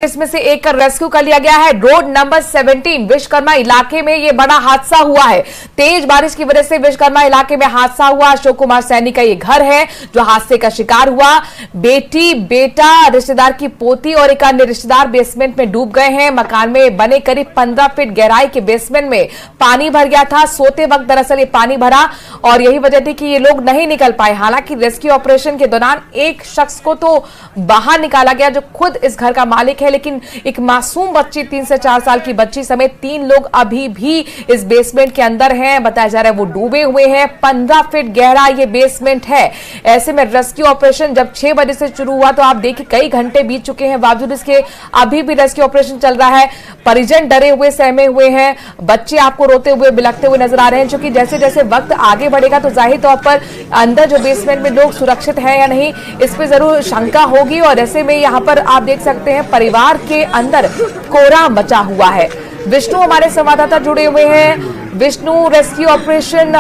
इसमें से एक का रेस्क्यू कर लिया गया है। रोड नंबर 17 विश्वकर्मा इलाके में यह बड़ा हादसा हुआ है। तेज बारिश की वजह से विश्वकर्मा इलाके में हादसा हुआ। अशोक कुमार सैनी का ये घर है जो हादसे का शिकार हुआ। बेटी, बेटा, रिश्तेदार की पोती और एक अन्य रिश्तेदार बेसमेंट में डूब गए हैं। मकान में बने करीब 15 फीट गहराई के बेसमेंट में पानी भर गया था। सोते वक्त दरअसल ये पानी भरा और यही वजह थी कि ये लोग नहीं निकल पाए। हालांकि रेस्क्यू ऑपरेशन के दौरान एक शख्स को तो बाहर निकाला गया जो खुद इस घर का मालिक है, लेकिन एक मासूम बच्ची 3 से 4 साल की बच्ची समेत 3 लोग अभी भी इस बेसमेंट के अंदर हैं। बताया जा रहा है वो डूबे हुए हैं। 15 फीट गहरा ये बेसमेंट है। ऐसे में रेस्क्यू ऑपरेशन जब 6 बजे से शुरू हुआ तो आप देखिए कई घंटे बीत चुके हैं, बावजूद इसके अभी भी रेस्क्यू ऑपरेशन चल रहा है। परिजन डरे हुए, सहमे हुए हैं। बच्चे आपको रोते हुए, बिलखते हुए नजर आ रहे हैं, क्योंकि जैसे जैसे वक्त आगे बढ़ेगा तो जाहिर तौर पर अंदर जो बेसमेंट में लोग सुरक्षित हैं या नहीं, इस पर जरूर शंका होगी। और ऐसे में यहां पर आप देख सकते हैं परिवार के अंदर कोहराम मचा हुआ है। विष्णु हमारे संवाददाता जुड़े हुए हैं। विष्णु, रेस्क्यू ऑपरेशन,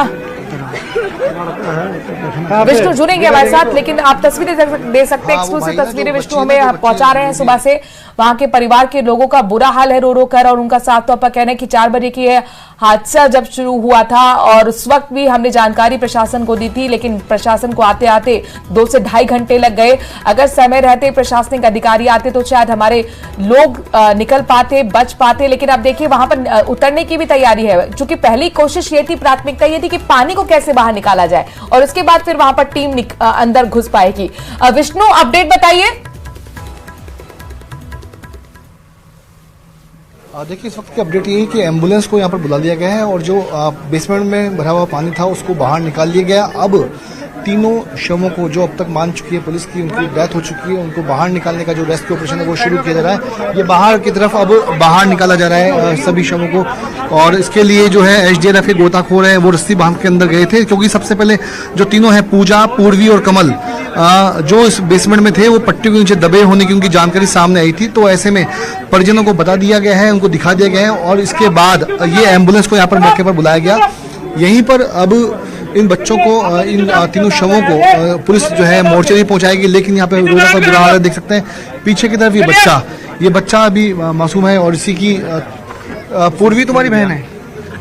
विष्णु जुड़ेंगे हमारे साथ, लेकिन आप तस्वीरें दे सकते हैं। एक्सक्लूसिव तस्वीरें विष्णु हमें पहुंचा रहे हैं सुबह से। वहां के परिवार के लोगों का बुरा हाल है रो रो कर, और उनका साफ तौर पर कहना है कि 4 बजे की हादसा जब शुरू हुआ था और उस वक्त भी हमने जानकारी प्रशासन को दी थी, लेकिन प्रशासन को आते आते 2 से ढाई घंटे लग गए। अगर समय रहते प्रशासनिक अधिकारी आते तो शायद हमारे लोग निकल पाते, बच पाते। लेकिन अब देखिए वहां पर उतरने की भी तैयारी है, क्योंकि पहली कोशिश ये थी, प्राथमिकता ये थी कि पानी को कैसे बाहर निकाला जाए और उसके बाद फिर वहां पर टीम अंदर घुस पाएगी। विष्णु, अपडेट बताइए। देखिए, इस वक्त की अपडेट ये है कि एम्बुलेंस को यहाँ पर बुला लिया गया है और जो बेसमेंट में भरा हुआ पानी था उसको बाहर निकाल लिया गया। अब तीनों शवों को, जो अब तक मान चुकी है पुलिस की, उनकी डेथ हो चुकी है, उनको बाहर निकालने का जो रेस्क्यू ऑपरेशन है वो शुरू किया जा रहा है। ये बाहर की तरफ अब बाहर निकाला जा रहा है सभी शवों को, और इसके लिए जो है एसडीआरएफ के गोताखोर है वो रस्सी बांध के अंदर गए थे, क्योंकि सबसे पहले जो तीनों हैं, पूजा, पूर्वी और कमल, जो इस बेसमेंट में थे वो पट्टी के नीचे दबे होने की उनकी जानकारी सामने आई थी। तो ऐसे में परिजनों को बता दिया गया है, उनको दिखा दिया गया है और इसके बाद ये एम्बुलेंस को यहाँ पर मौके पर बुलाया गया। यहीं पर अब इन बच्चों को, इन तीनों शवों को पुलिस जो है मोर्चरी पहुंचाएगी। लेकिन यहाँ पे रोजा का बुरा हाल है, देख सकते हैं पीछे की तरफ ये बच्चा अभी मासूम है। और इसी की पूर्वी तुम्हारी बहन है?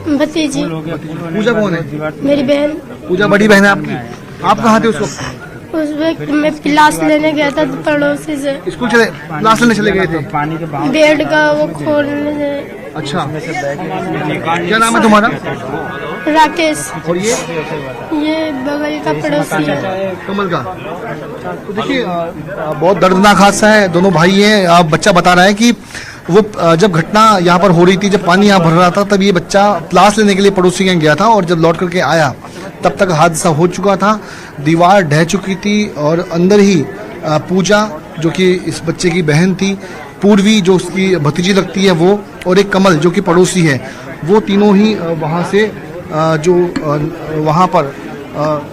भतीजी। पूजा कौन है? मेरी बहन। पूजा बड़ी बहन है आपकी। आप कहाँ थे उस वक्त? उस वक्त मैं क्लास लेने गया था पड़ोसी से। स्कूल चले, क्लास लेने चले गए थे? बेड का वो खोलने से। अच्छा, क्या नाम है तुम्हारा? राकेश। और ये बगल का पड़ोसी है, कमल का। तो देखिए, बहुत दर्दनाक हादसा है। दोनों भाई हैं। बच्चा बता रहा है कि वो जब घटना यहाँ पर हो रही थी, जब पानी यहाँ भर रहा था, तब ये बच्चा क्लास लेने के लिए पड़ोसी के यहाँ गया था और जब लौट करके आया तब तक हादसा हो चुका था। दीवार ढह चुकी थी और अंदर ही पूजा, जो कि इस बच्चे की बहन थी, पूर्वी जो उसकी भतीजी लगती है वो, और एक कमल जो कि पड़ोसी है, वो तीनों ही वहाँ से जो वहाँ पर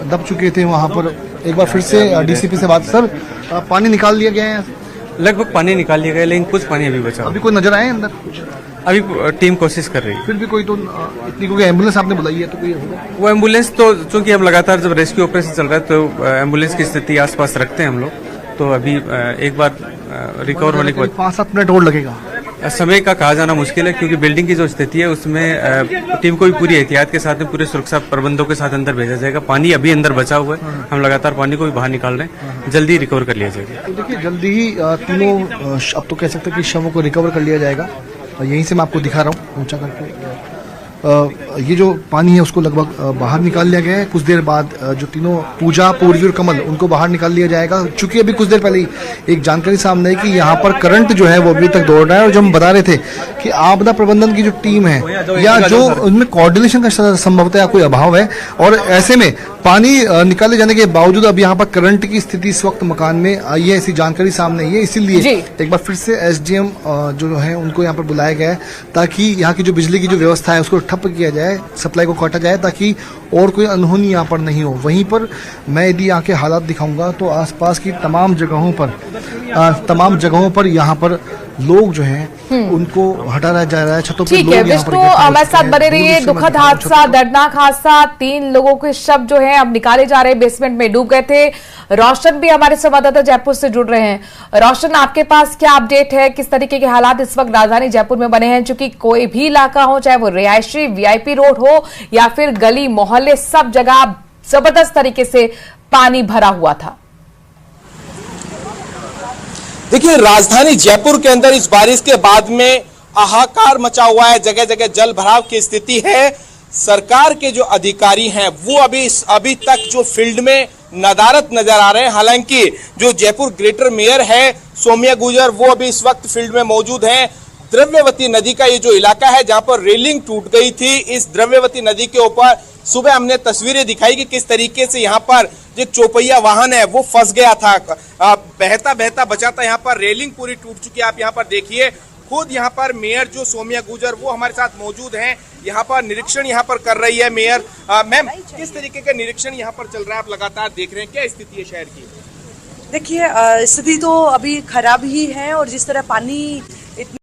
दब चुके थे। वहाँ पर एक बार फिर से डीसीपी से बात। सर, पानी निकाल लिया गया है? लगभग पानी निकाल लिया गया, लेकिन कुछ पानी अभी बचा। अभी कोई नजर आए अंदर? अभी टीम कोशिश कर रही है। फिर भी कोई तो इतनी, क्योंकि एम्बुलेंस आपने बुलाई है तो कोई होगा? वो एम्बुलेंस तो चूंकि हम लगातार जब रेस्क्यू ऑपरेशन चल रहा है तो एम्बुलेंस की स्थिति आसपास रखते हैं हम लोग। तो अभी एक बार रिकवर होने के बाद 5-7 मिनट और लगेगा। समय का कहा जाना मुश्किल है, क्योंकि बिल्डिंग की जो स्थिति है उसमें टीम को भी पूरी एहतियात के साथ में, पूरे सुरक्षा प्रबंधों के साथ अंदर भेजा जाएगा। पानी अभी अंदर बचा हुआ है, हम लगातार पानी को भी बाहर निकाल रहे हैं, जल्दी रिकवर कर लिया जाएगा। तो देखिए, जल्दी ही तीनों, अब तो कह सकते हैं कि शवों को रिकवर कर लिया जाएगा। यहीं से मैं आपको दिखा रहा हूँ ऊंचा करके। ये जो पानी है उसको लगभग बाहर निकाल लिया गया है। कुछ देर बाद जो तीनों, पूजा, पूर्वी और कमल, उनको बाहर निकाल लिया जाएगा। चूंकि अभी कुछ देर पहले ही एक जानकारी सामने आई कि यहाँ पर करंट जो है वो अभी तक दौड़ रहा है, और जो हम बता रहे थे कि आपदा प्रबंधन की जो टीम है या जो उनमें कोऑर्डिनेशन का संभवतः या कोई अभाव है, और ऐसे में पानी निकाले जाने के बावजूद अब यहाँ पर करंट की स्थिति इस वक्त मकान में आई है, ऐसी जानकारी सामने आई है। इसीलिए एक बार फिर से एसडीएम जो है उनको यहाँ पर बुलाया गया है, ताकि यहाँ की जो बिजली की जो व्यवस्था है उसको ठप किया जाए, सप्लाई को काटा जाए, ताकि और कोई अनहोनी यहाँ पर नहीं हो। वहीं पर मैं यदि यहाँ के हालात दिखाऊंगा तो आसपास की तमाम जगहों पर यहाँ पर लोग जो हैं उनको हटाया जा रहा है। छतों पे ठीक लोग है यहाँ पर विष्णु, इकट्ठे हो हमारे चुके साथ हैं। बने रहिए। दूर-दूर से दुखद मैं हादसा, छतों पे- दर्दनाक हादसा, 3 लोगों के शव जो है अब निकाले जा रहे हैं, बेसमेंट में डूब गए थे। रोशन भी हमारे संवाददाता जयपुर से जुड़ रहे हैं। रोशन, आपके पास क्या अपडेट है? किस तरीके के हालात इस वक्त राजधानी जयपुर में बने हैं? चूंकि कोई भी इलाका हो, चाहे वो रिहायशी वीआईपी रोड हो या फिर गली मोहल्ले, सब जगह जबरदस्त तरीके से पानी भरा हुआ था। देखिए, राजधानी जयपुर के अंदर इस बारिश के बाद में हाहाकार मचा हुआ है। जगह जगह जल भराव की स्थिति है। सरकार के जो अधिकारी हैं वो अभी तक जो फील्ड में नदारत नजर आ रहे हैं। हालांकि जो जयपुर ग्रेटर मेयर है सौम्या गुर्जर, वो अभी इस वक्त फील्ड में मौजूद हैं। द्रव्यवती नदी का ये जो इलाका है जहां पर रेलिंग टूट गई थी, इस द्रव्यवती नदी के ऊपर सुबह हमने तस्वीरें दिखाई कि किस तरीके से यहाँ पर जो चौपहिया वाहन है वो फंस गया था, बहता बहता बचा था। यहाँ पर रेलिंग पूरी टूट चुकी है। आप यहाँ पर देखिए, खुद यहाँ पर मेयर जो सौम्या गुर्जर वो हमारे साथ मौजूद हैं। यहाँ पर निरीक्षण यहाँ पर कर रही है मेयर। मैम, किस तरीके का निरीक्षण यहाँ पर चल रहा है? आप लगातार देख रहे हैं, क्या स्थिति है शहर की? देखिए, स्थिति तो अभी खराब ही है और जिस तरह पानी इतना